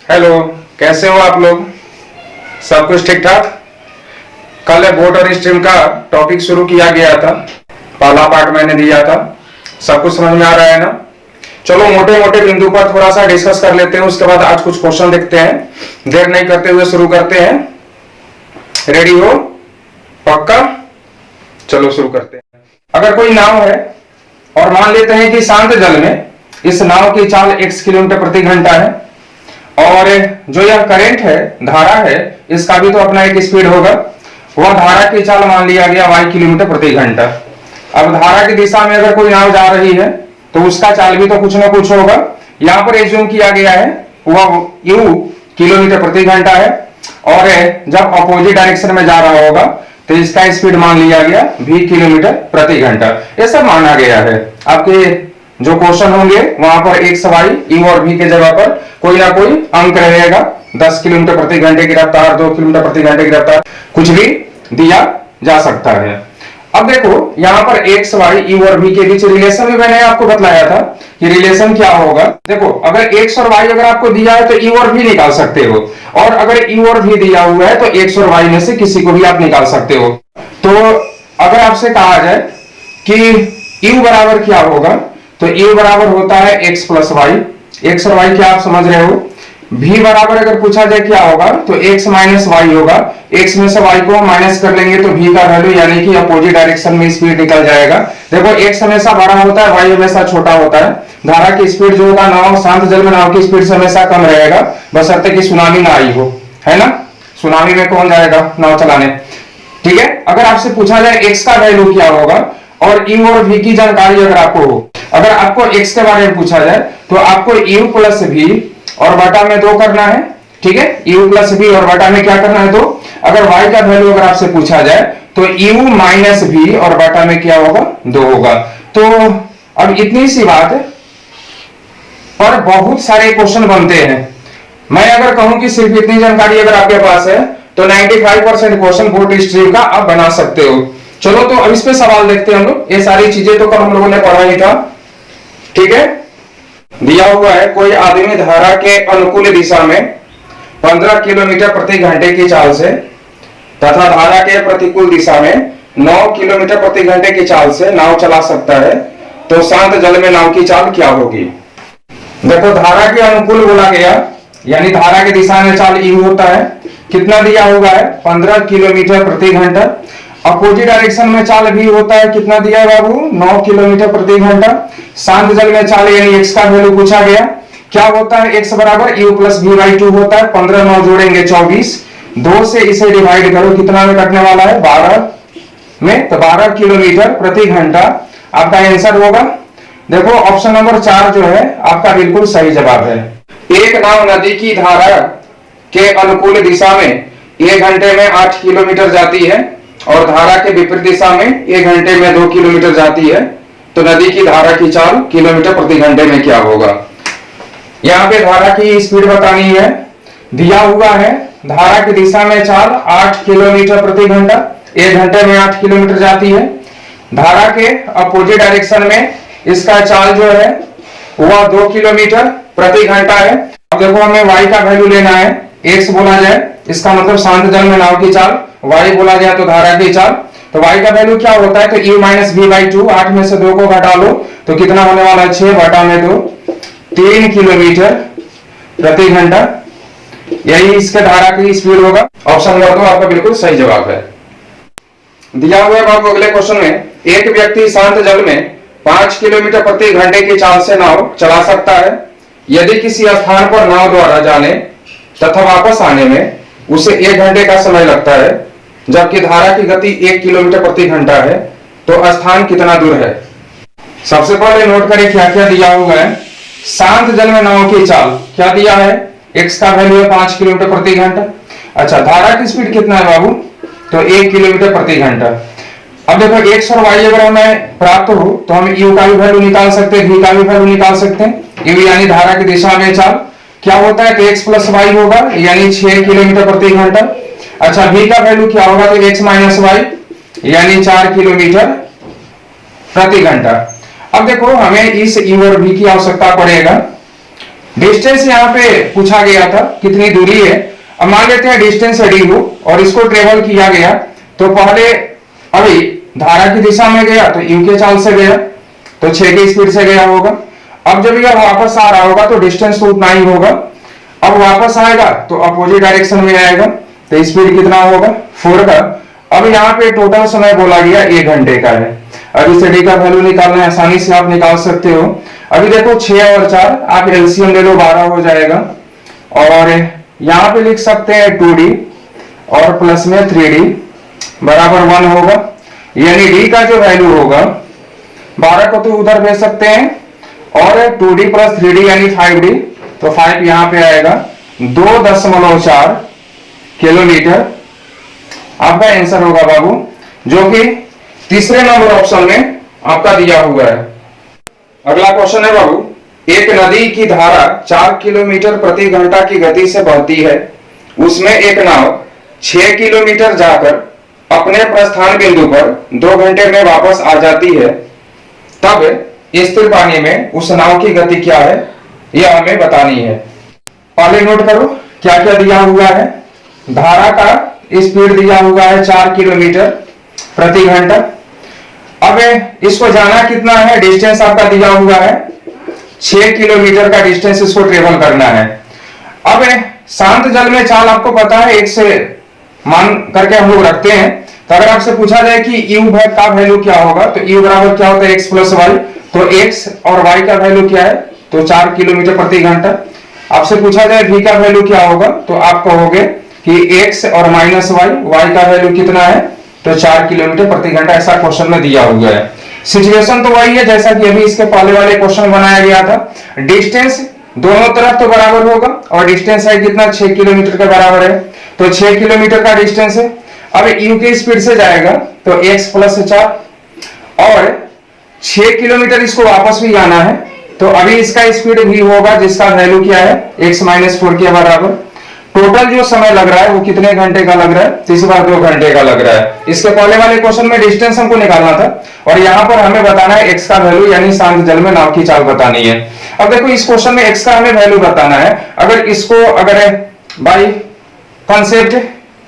Hello, कैसे हो आप लोग? सब कुछ ठीक ठाक? कल बोट और स्ट्रीम का टॉपिक शुरू किया गया था, पहला पार्ट मैंने दिया था। सब कुछ समझ में आ रहा है ना? चलो मोटे मोटे बिंदु पर थोड़ा सा डिस्कस कर लेते हैं, उसके बाद आज कुछ क्वेश्चन देखते हैं। देर नहीं करते हुए शुरू करते हैं। रेडी हो? पक्का? चलो शुरू करते हैं। अगर कोई नाव है और मान लेते हैं कि शांत जल में इस नाव की चाल x किलोमीटर प्रति घंटा है, और जो यह करंट है, धारा है, इसका भी तो अपना एक स्पीड होगा। वह धारा की चाल मान लिया गया y किलोमीटर प्रति घंटा। अब धारा की दिशा में अगर कोई नाव जा रही है तो उसका चाल भी तो कुछ ना कुछ होगा। यहां पर एज्यूम किया गया है वह u किलोमीटर प्रति घंटा है, और जब अपोजिट डायरेक्शन में जा रहा होगा तो इसका स्पीड मान लिया गया v किलोमीटर प्रति घंटा। यह सब माना गया है। आपके जो क्वेश्चन होंगे वहां पर x, y, u और v के जगह पर कोई ना कोई अंक रहेगा। 10 किलोमीटर प्रति घंटे की रफ्तार, 2 किलोमीटर प्रति घंटे की रफ्तार, कुछ भी दिया जा सकता है। अब देखो यहाँ पर x, y, u और v के बीच रिलेशन भी मैंने आपको बतलाया था कि रिलेशन क्या होगा। देखो अगर x और y अगर आपको दिया है तो u और v निकाल सकते हो, और अगर u और v दिया हुआ है तो x और y में से किसी को भी आप निकाल सकते हो। तो अगर आपसे कहा जाए कि u बराबर क्या होगा, तो u बराबर होता है x प्लस वाई। x और y क्या आप समझ रहे हो। v बराबर अगर पूछा जाए क्या होगा तो x माइनस वाई होगा। x में से y को माइनस कर लेंगे तो v का वैल्यू यानी कि अपोजिट डायरेक्शन में स्पीड निकल जाएगा। देखो x हमेशा बड़ा होता है, y हमेशा छोटा होता है। धारा की स्पीड जो होगा नाव, शांत जल में नाव की स्पीड से हमेशा कम रहेगा, बशर्ते कि सुनामी ना आई हो, है ना। सुनामी में कौन जाएगा नाव चलाने, ठीक है। अगर आपसे पूछा जाए x का वैल्यू क्या होगा और u और v की जानकारी अगर आपको हो, अगर आपको x के बारे में पूछा जाए तो आपको u प्लस v और बटा में 2 करना है, ठीक है। u प्लस v और बटा में क्या करना है 2। अगर y का वैल्यू अगर आपसे पूछा जाए तो u माइनस v और बटा में क्या होगा 2 होगा। तो अब इतनी सी बात पर बहुत सारे क्वेश्चन बनते हैं। मैं अगर कहूं कि सिर्फ इतनी जानकारी अगर आपके पास है तो 95% क्वेश्चन बोट स्ट्रीम का आप बना सकते हो। चलो तो अब इस पे सवाल देखते हैं हम लोग। ये सारी चीजें तो कल हम लोगों ने पढ़ा ही था, ठीक है। दिया हुआ है कोई आदमी धारा के अनुकूल दिशा में 15 किलोमीटर प्रति घंटे की चाल से तथा धारा के प्रतिकूल दिशा में 9 किलोमीटर प्रति घंटे की चाल से नाव चला सकता है, तो शांत जल में नाव की चाल क्या होगी। देखो धारा के अनुकूल बोला गया, यानी धारा की दिशा में चाल u होता है। कितना दिया हुआ है 15 किलोमीटर प्रति घंटा। अपोजिट डायरेक्शन में चाल भी होता है, कितना दिया है बाबू 9 किलोमीटर प्रति घंटा। शांत जल में चाल यानी x का वैल्यू पूछा गया, क्या होता है x बराबर u प्लस v बाई 2 होता है। 15 9 जोड़ेंगे 24, 2 से इसे डिवाइड करो, कितना में कटने वाला है 12 में, तो 12 किलोमीटर प्रति घंटा आपका आंसर होगा। देखो ऑप्शन नंबर 4 जो है आपका बिल्कुल सही जवाब है। एक नाव नदी की धारा के अनुकूल दिशा में 1 घंटे में 8 किलोमीटर जाती है और धारा के विपरीत दिशा में 1 घंटे में 2 किलोमीटर जाती है, तो नदी की धारा की चाल किलोमीटर प्रति घंटे में क्या होगा। यहाँ पे धारा की स्पीड बतानी है। दिया हुआ है धारा की दिशा में चाल 8 किलोमीटर प्रति घंटा, 1 घंटे में 8 किलोमीटर जाती है। धारा के अपोजिट डायरेक्शन में इसका चाल जो है वह 2 किलोमीटर प्रति घंटा है। अब देखो हमें y का वैल्यू लेना है। x बोला जाए इसका मतलब शांत जल में नाव की चाल, y बोला जाए तो धारा की चाल। तो y का वैल्यू क्या होता है, तो u माइनस v बाई 2, 8 में से 2 को घटा लो तो कितना होने वाला है 6 बटा में 2, 3 किलोमीटर प्रति घंटा। यही इसके धारा की स्पीड होगा। ऑप्शन नंबर 2 आपका बिल्कुल सही जवाब है। दिया हुआ है बाबू अगले क्वेश्चन में, एक व्यक्ति शांत जल में 5 किलोमीटर प्रति घंटे की चाल से नाव चला सकता है यदि किसी स्थान पर नाव द्वारा जाने तथा वापस आने में उसे 1 घंटे का समय लगता है, जबकि धारा की गति 1 किलोमीटर प्रति घंटा है, तो स्थान कितना दूर है। सबसे पहले नोट करें क्या क्या दिया हुआ है। शांत जल में नाव की चाल क्या दिया है, x का वैल्यू है 5 किलोमीटर प्रति घंटा। अच्छा धारा की स्पीड कितना है बाबू, तो 1 किलोमीटर प्रति घंटा। अब देखो x और y अगर हमें प्राप्त हो तो हम u का भी वैल्यू निकाल सकते हैं, v का भी वैल्यू निकाल सकते हैं। u यानी धारा की दिशा में चाल क्या होता है, तो x प्लस वाई होगा यानी 6 किलोमीटर प्रति घंटा। अच्छा v का वैल्यू क्या होगा, तो x माइनस वाई यानी 4 किलोमीटर प्रति घंटा। अब देखो हमें इस u और v की आवश्यकता पड़ेगा। डिस्टेंस यहाँ पे पूछा गया था कितनी दूरी है। अब मान लेते हैं डिस्टेंस डी हो और इसको ट्रेवल किया गया, तो पहले अभी धारा की दिशा में गया तो यू के चाल से गया, तो 6 की स्पीड से गया होगा। अब जब यह वापस आ रहा होगा तो डिस्टेंस तो उतना ही होगा। अब वापस आएगा तो अपोजिट डायरेक्शन में आएगा, तो स्पीड कितना होगा 4 का। अब यहाँ पे टोटल समय बोला गया 1 घंटे का है। अब इस डी का वैल्यू निकालना है, आसानी से आप निकाल सकते हो। अभी देखो 6 और 4 आप एलसीएम ले लो, 12 हो जाएगा। और यहाँ पे लिख सकते हैं 2d और प्लस में 3d बराबर 1 होगा, यानी डी का जो वैल्यू होगा 12 को तो उधर भेज सकते हैं, और 2d प्लस 3d यानी 5d, तो 5 यहाँ पे आएगा 2.4 किलोमीटर आपका आंसर होगा बाबू, जो कि तीसरे नंबर ऑप्शन में आपका दिया हुआ है। अगला क्वेश्चन है बाबू, एक नदी की धारा 4 किलोमीटर प्रति घंटा की गति से बहती है, उसमें एक नाव 6 किलोमीटर जाकर अपने प्रस्थान बिंदु पर 2 घंटे में वापस आ जाती है, तब स्थिर पानी में उस नाव की गति क्या है यह हमें बतानी है। पहले नोट करो क्या क्या दिया हुआ है। धारा का स्पीड दिया हुआ है 4 किलोमीटर प्रति घंटा। अब इसको जाना कितना है, डिस्टेंस आपका दिया हुआ है 6 किलोमीटर का डिस्टेंस इसको ट्रेवल करना है। अब शांत जल में चाल आपको पता है 1 से मान करके हम लोग रखते हैं, तो अगर आपसे पूछा जाए कि यू का वैल्यू क्या होगा, तो यू बराबर क्या होता है x प्लस वाई, तो x और y का वैल्यू क्या है, तो 4 किलोमीटर प्रति घंटा। आपसे पूछा जाए v का वैल्यू क्या होगा, तो आप कहोगे कि x और माइनस y का वैल्यू कितना है, तो 4 किलोमीटर प्रति घंटा, ऐसा क्वेश्चन में दिया हुआ है। सिचुएशन तो वही है जैसा कि अभी इसके पहले वाले क्वेश्चन बनाया गया था। डिस्टेंस दोनों तरफ तो बराबर होगा, और डिस्टेंस है कितना 6 किलोमीटर के बराबर है, तो 6 किलोमीटर का डिस्टेंस है। अब यू की स्पीड से जाएगा तो x प्लस 4, और 6 किलोमीटर इसको वापस भी आना है, तो अभी इसका स्पीड भी होगा जिसका वैल्यू क्या है x माइनस 4 के बराबर। टोटल जो समय लग रहा है वो कितने घंटे का लग रहा है, तो इस बार 2 घंटे का लग रहा है। इसके पहले वाले क्वेश्चन में डिस्टेंस हमको निकालना था, और यहाँ पर हमें बताना है x का वैल्यू, यानी शांत जल में नाव की चाल बतानी है। अब देखो इस क्वेश्चन में x का हमें वैल्यू बताना है। अगर इसको बाई कॉन्सेप्ट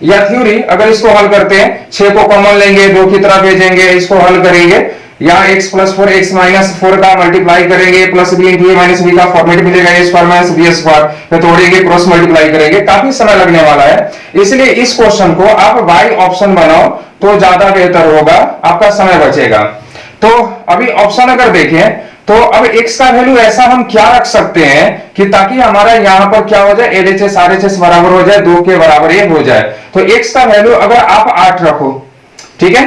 या थ्योरी अगर इसको हल करते हैं, 6 को कॉमन लेंगे, 2 की तरफ भेजेंगे, इसको हल करेंगे, यहाँ x प्लस 4 x माइनस 4 का मल्टीप्लाई करेंगे, प्लस बी इंटू ए माइनस बी का फॉर्मेट मिलेगा, ए स्क्वायर माइनस बी स्क्वायर पे तोड़ेंगे, क्रॉस मल्टीप्लाई करेंगे, काफी समय लगने वाला है। इसलिए इस क्वेश्चन को आप वाई ऑप्शन बनाओ तो ज्यादा बेहतर होगा, आपका समय बचेगा। तो अभी ऑप्शन अगर देखें तो अब x का वैल्यू ऐसा हम क्या रख सकते हैं कि ताकि हमारा यहाँ पर क्या हो जाए, LHS RHS बराबर हो जाए, 2 के बराबर ये हो जाए। तो x का वैल्यू अगर आप 8 रखो, ठीक है,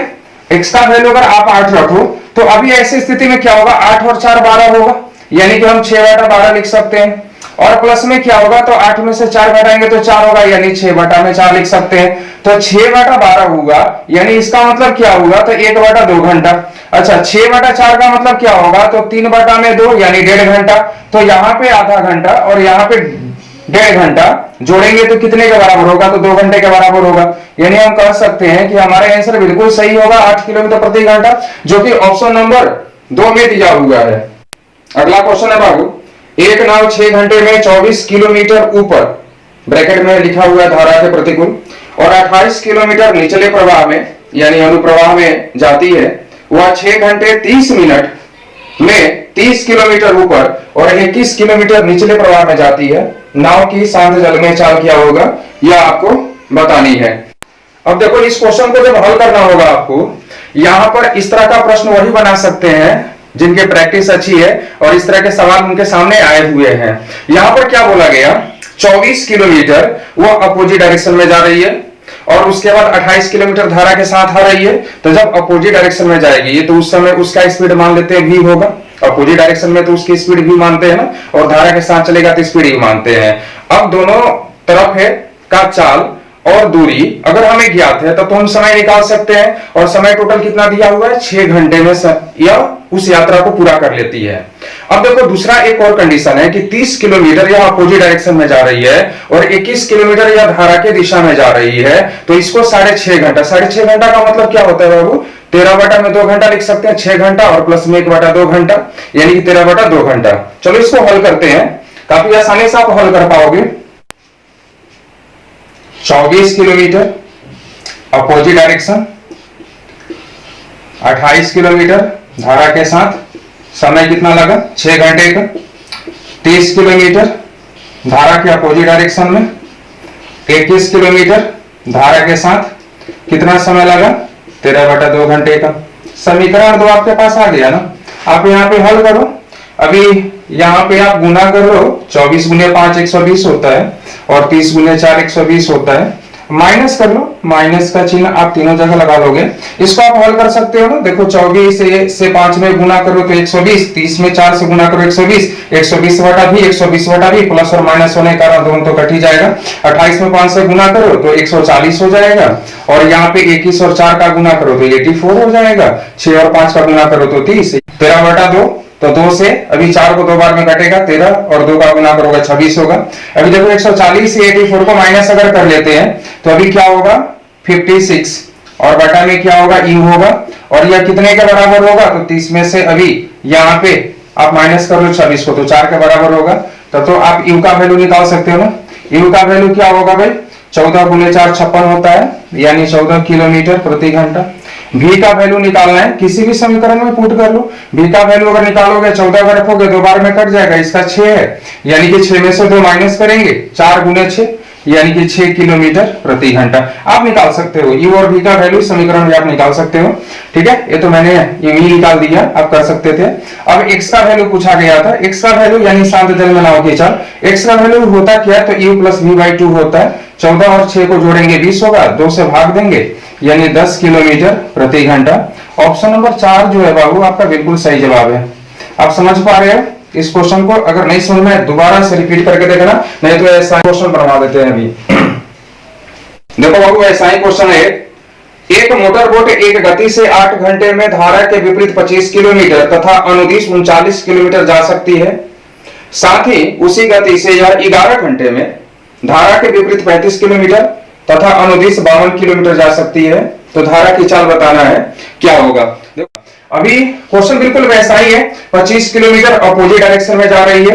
x का वैल्यू अगर आप 8 रखो, तो अभी ऐसी स्थिति में क्या होगा, 8 और 4 12 होगा, यानी कि हम 6/12 लिख सकते हैं। और प्लस में क्या होगा, तो 8 में से 4 घटाएंगे तो 4 होगा, यानी 6/4 लिख सकते हैं। तो 6/12 होगा, यानी इसका मतलब क्या होगा, तो 1/2 घंटा। अच्छा 6/4 का मतलब क्या होगा, तो 3/2 यानी 1.5 घंटा। तो यहाँ पे आधा घंटा और यहाँ पे 1.5 घंटा जोड़ेंगे तो कितने के बराबर होगा, तो 2 घंटे के बराबर होगा। यानी हम कह सकते हैं कि हमारा आंसर बिल्कुल सही होगा, 8 किलोमीटर प्रति घंटा, जो कि ऑप्शन नंबर 2 में दिया हुआ है। अगला क्वेश्चन है बाबू, एक नाव 6 घंटे में 24 किलोमीटर ऊपर ब्रैकेट में लिखा हुआ है धारा के प्रतिकूल और 28 किलोमीटर निचले प्रवाह में यानी अनुप्रवाह में जाती है, वह 6 घंटे 30 मिनट में 30 किलोमीटर ऊपर और 21 किलोमीटर निचले प्रवाह में जाती है। नाव की शांत जल में चाल क्या होगा, यह आपको बतानी है। अब देखो इस क्वेश्चन को जब हल करना होगा आपको, यहां पर इस तरह का प्रश्न वही बना सकते हैं जिनके प्रैक्टिस अच्छी है और इस तरह के सवाल उनके सामने आए हुए हैं। यहां पर क्या बोला गया, 24 किलोमीटर वो अपोजिट डायरेक्शन में जा रही है और उसके बाद 28 किलोमीटर धारा के साथ आ रही है। तो जब अपोजिट डायरेक्शन में जाएगी तो उस समय उसका स्पीड मान लेते हैं v होगा, अपोजिट डायरेक्शन में तो उसकी स्पीड v मानते हैं ना, और धारा के साथ चलेगा तो स्पीड v मानते हैं। अब दोनों तरफ है का चाल और दूरी अगर हमें ज्ञात है तो हम समय निकाल सकते हैं, और समय टोटल कितना दिया हुआ है, 6 घंटे में यह उस यात्रा को पूरा कर लेती है। अब देखो दूसरा एक और कंडीशन है कि 30 किलोमीटर यह अपोजिट डायरेक्शन में जा रही है और 21 किलोमीटर यह धारा के दिशा में जा रही है, तो इसको 6.5 घंटा, 6.5 घंटा का मतलब क्या होता है बाबू, 13/2 घंटा लिख सकते हैं, 6 घंटा और प्लस में 1/2 घंटा, यानी कि 13/2 घंटा। चलो इसको हल करते हैं, काफी आसानी से आप हल कर पाओगे। 24 किलोमीटर अपोजिट डायरेक्शन, 28 किलोमीटर धारा के साथ, समय कितना लगा 6 घंटे का। 30 किलोमीटर धारा के अपोजिट डायरेक्शन में, 21 किलोमीटर धारा के साथ, कितना समय लगा 13/2 घंटे का। समीकरण 2 आपके पास आ गया ना। आप यहाँ पे हल करो, अभी यहाँ पे आप गुना कर लो, 24 गुने 5 120 होता है और 30 गुने 4 120 होता है। माइनस कर लो, माइनस का चिन्ह आप तीनों जगह लगा लोगे। इसको आप हल कर सकते हो ना। देखो 24 से 5 में गुना करो तो 120, 30 में 4 से गुना करो 120, 120 बटा भी 120 बटा भी, प्लस और माइनस होने के कारण दोनों तो कट ही जाएगा। 28 में 5 से गुना करो तो 140 हो जाएगा, और यहाँ पे 21 और 4 का गुना करो तो 84 हो जाएगा। 6 और 5 का गुना करो तो 30, 13/2, तो 2 से अभी 4 को 2 बार में कटेगा, 13 और 2 का गुना करोगे 26 होगा। अभी देखो 140 से 84 को माइनस अगर कर लेते हैं तो अभी क्या होगा 56, और बटा में क्या होगा यू होगा, और यह कितने के बराबर होगा तो 30 में से अभी यहाँ पे आप माइनस कर लो 26 को तो 4 के बराबर होगा। तो आप यू का वैल्यू निकाल सकते हो ना। यू का वैल्यू क्या होगा भाई, 14 गुने 4 56 होता है, यानी 14 किलोमीटर प्रति घंटा। भी का वैल्यू निकालना है, किसी भी समीकरण में पुट कर लो। भी का वैल्यू अगर निकालोगे 14 अगर रखोगे 2 बार में कट जाएगा, इसका 6 है, यानी कि 6 में से 2 माइनस करेंगे, 4 गुने 6 यानी कि 6 किलोमीटर प्रति घंटा आप निकाल सकते हो। यू और भी का वैल्यू समीकरण में आप निकाल सकते हो। ठीक है, ये तो मैंने यू निकाल दिया, आप कर सकते थे। अब x का वैल्यू पूछा गया था। x का वैल्यू यानी शांत जल में नाव की चाल, x का वैल्यू होता क्या है तो u प्लस v/2 होता है। 14 और 6 को जोड़ेंगे 20 होगा, 2 से भाग देंगे यानी 10 किलोमीटर प्रति घंटा। ऑप्शन नंबर 4 जो है बाबू आपका बिल्कुल सही जवाब है। आप समझ पा रहे हो इस क्वेश्चन को? अगर नहीं समझ में दोबारा से रिपीट करके देखना, नहीं तो ऐसा क्वेश्चन बनवा देते हैं अभी। देखो बाबू ऐसा ही क्वेश्चन है, एक मोटर बोट एक गति से 8 घंटे में धारा के विपरीत 25 किलोमीटर तथा अनुदिश 39 किलोमीटर जा सकती है। साथ ही उसी गति से यह 11 घंटे में धारा के विपरीत 35 किलोमीटर तथा अनुदिश 52 किलोमीटर जा सकती है। तो धारा की चाल बताना है, क्या होगा। अभी क्वेश्चन बिल्कुल वैसा ही है, 25 किलोमीटर अपोजिट डायरेक्शन में जा रही है,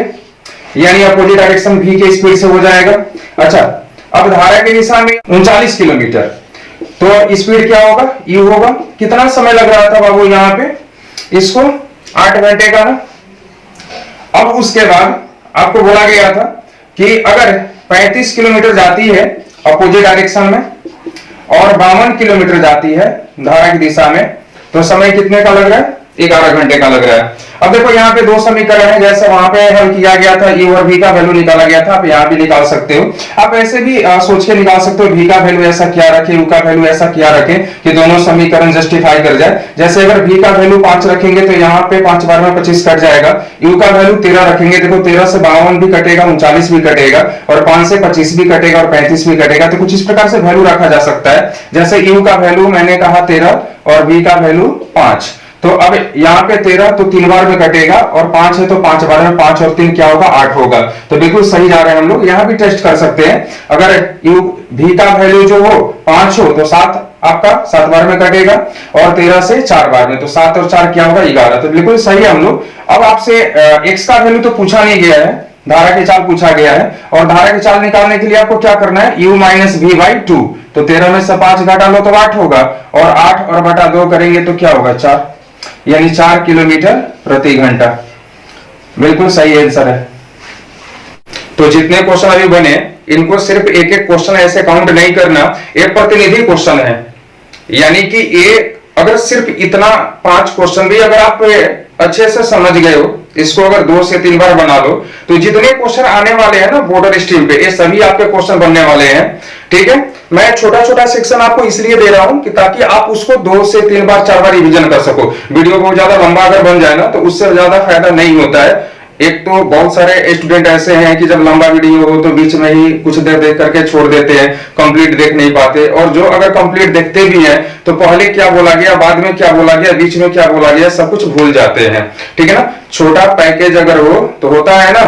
यानी अपोजिट डायरेक्शन v के स्पीड से हो जाएगा। अच्छा, अब धारा की दिशा में 39 किलोमीटर, तो स्पीड क्या होगा u होगा। कितना समय लग रहा था बाबू यहाँ पे इसको 8 घंटे का ना। अब उसके बाद आपको बोला गया था कि अगर 35 किलोमीटर जाती है अपोजिट डायरेक्शन में और 52 किलोमीटर जाती है धारा की दिशा में, तो समय कितने का लग रहा है 11 घंटे का लग रहा है। अब देखो यहाँ पे 2 समीकरण है, जैसे वहां पे हल किया गया था u और v का वैल्यू निकाला गया था, आप यहाँ भी निकाल सकते हो। आप ऐसे भी सोच के निकाल सकते हो, v का वैल्यू ऐसा क्या रखे, u का वैल्यू ऐसा क्या रखे कि दोनों समीकरण जस्टिफाई कर जाए। जैसे अगर v का वैल्यू 5 रखेंगे तो यहाँ पे 5 बार में 25 कट जाएगा। u का वैल्यू 13 रखेंगे, देखो 13 से 52 भी कटेगा, 39 भी कटेगा, और 5 से 25 भी कटेगा और 35 भी कटेगा। तो कुछ इस प्रकार से वैल्यू रखा जा सकता है। जैसे u का वैल्यू मैंने कहा 13 और v का वैल्यू 5, तो अब यहाँ पे 13 तो 3 बार में कटेगा, और 5 है तो 5 बार में 5 और 3 क्या होगा 8 होगा। तो बिल्कुल सही जा रहे हैं हम लोग। यहाँ भी टेस्ट कर सकते हैं, अगर v का वैल्यू जो हो 5 हो तो 7 आपका 7 बार में कटेगा, और 13 से 4 बार में, तो 7 और 4 क्या होगा 11। तो बिल्कुल सही है हम लोग। अब आपसे x का वैल्यू तो पूछा नहीं गया है, धारा की चाल पूछा गया है, और धारा की चाल निकालने के लिए आपको क्या करना है u माइनस v/2। तो 13 में से 5 घटा लो तो 8 होगा, और 8 और बटा 2 करेंगे तो क्या होगा 4, यानी 4 किलोमीटर प्रति घंटा। बिल्कुल सही आंसर है। तो जितने क्वेश्चन अभी बने इनको सिर्फ एक एक क्वेश्चन ऐसे काउंट नहीं करना, एक प्रतिनिधि क्वेश्चन है, यानी कि ये अगर सिर्फ इतना 5 क्वेश्चन भी अगर आप अच्छे से समझ गए हो, इसको अगर 2 से 3 बार बना लो, तो जितने क्वेश्चन आने वाले हैं ना बोर्डर स्ट्रीम पे, ये सभी आपके क्वेश्चन बनने वाले हैं। ठीक है, मैं छोटा छोटा सेक्शन आपको इसलिए दे रहा हूं कि ताकि आप उसको 2 से 3 बार 4 बार रिवीजन कर सको। वीडियो बहुत ज्यादा लंबा अगर बन जाए ना तो उससे ज्यादा फायदा नहीं होता है। एक तो बहुत सारे स्टूडेंट ऐसे हैं कि जब लंबा वीडियो हो तो बीच में ही कुछ देर देख करके छोड़ देते हैं, कंप्लीट देख नहीं पाते, और जो अगर कंप्लीट देखते भी हैं तो पहले क्या बोला गया, बाद में क्या बोला गया, बीच में क्या बोला गया, सब कुछ भूल जाते हैं। ठीक है ना, छोटा पैकेज अगर हो तो होता है ना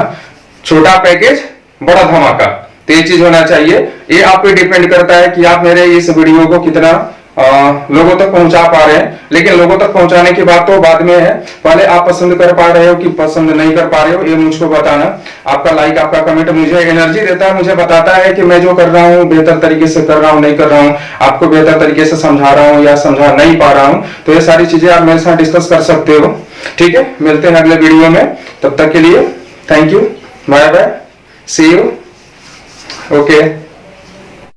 छोटा पैकेज बड़ा धमाका, तो ये चीज होना चाहिए। ये आप पे डिपेंड करता है कि आप मेरे इस वीडियो को कितना लोगों तक पहुंचा पा रहे हैं। लेकिन लोगों तक पहुंचाने की बात तो बाद में है, पहले आप पसंद कर पा रहे हो कि पसंद नहीं कर पा रहे हो, ये मुझको बताना। आपका लाइक, आपका कमेंट मुझे एनर्जी देता है, मुझे बताता है कि मैं जो कर रहा हूँ बेहतर तरीके से कर रहा हूँ, नहीं कर रहा हूँ, आपको बेहतर तरीके से समझा रहा हूँ या समझा नहीं पा रहा हूँ। तो ये सारी चीजें आप मेरे साथ डिस्कस कर सकते हो। ठीक है, मिलते हैं अगले वीडियो में, तब तक के लिए thank you, bye bye, see you, okay.